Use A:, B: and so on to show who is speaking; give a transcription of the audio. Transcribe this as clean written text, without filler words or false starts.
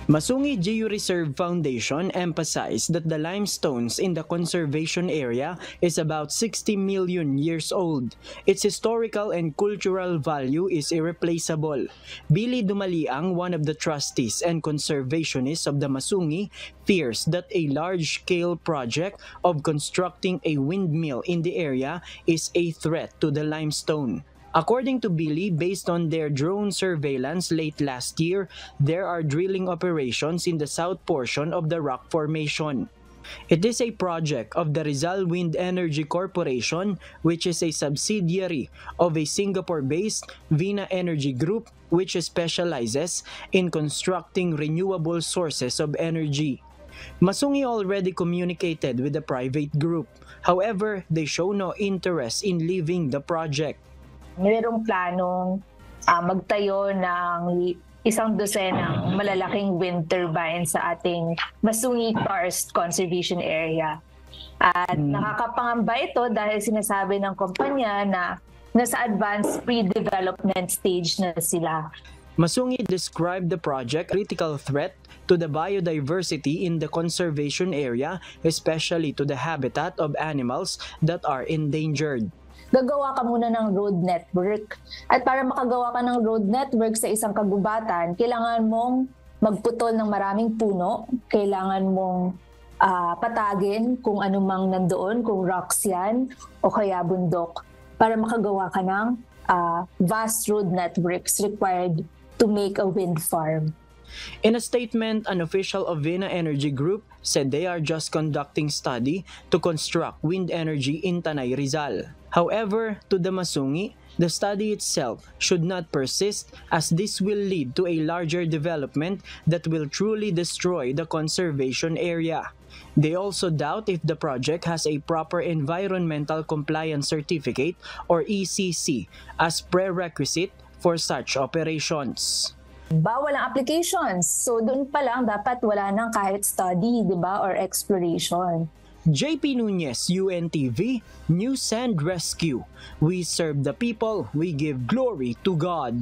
A: Masungi Georeserve Foundation emphasized that the limestones in the conservation area is about 60 million years old. Its historical and cultural value is irreplaceable. Billy Dumaliang, one of the trustees and conservationists of the Masungi, fears that a large-scale project of constructing a windmill in the area is a threat to the limestone. According to Billy, based on their drone surveillance late last year, there are drilling operations in the south portion of the rock formation. It is a project of the Rizal Wind Energy Corporation, which is a subsidiary of a Singapore-based Vina Energy Group, which specializes in constructing renewable sources of energy. Masungi already communicated with the private group. However, they show no interest in leaving the project.
B: Mayroong planong magtayo ng 100 malalaking wind turbine sa ating Masungi Karst Conservation Area. At nakakapangamba ito dahil sinasabi ng kumpanya na nasa advanced pre-development stage na sila.
A: Masungi described the project critical threat to the biodiversity in the conservation area, especially to the habitat of animals that are endangered.
B: Gagawa ka muna ng road network. At para makagawa ka ng road network sa isang kagubatan, kailangan mong magputol ng maraming puno, kailangan mong patagin kung anumang nandoon, kung rocks yan o kaya bundok, para makagawa ka ng vast road networks required to make a wind farm.
A: In a statement, an official of Vina Energy Group said they are just conducting study to construct wind energy in Tanay Rizal. However, to the Masungi, the study itself should not persist as this will lead to a larger development that will truly destroy the conservation area. They also doubt if the project has a proper Environmental Compliance Certificate or ECC as prerequisite for such operations.
B: Bawal ang applications. So doon pa lang dapat wala nang kahit study, di ba, or exploration.
A: JP Nunez, UNTV, News and Rescue. We serve the people, we give glory to God.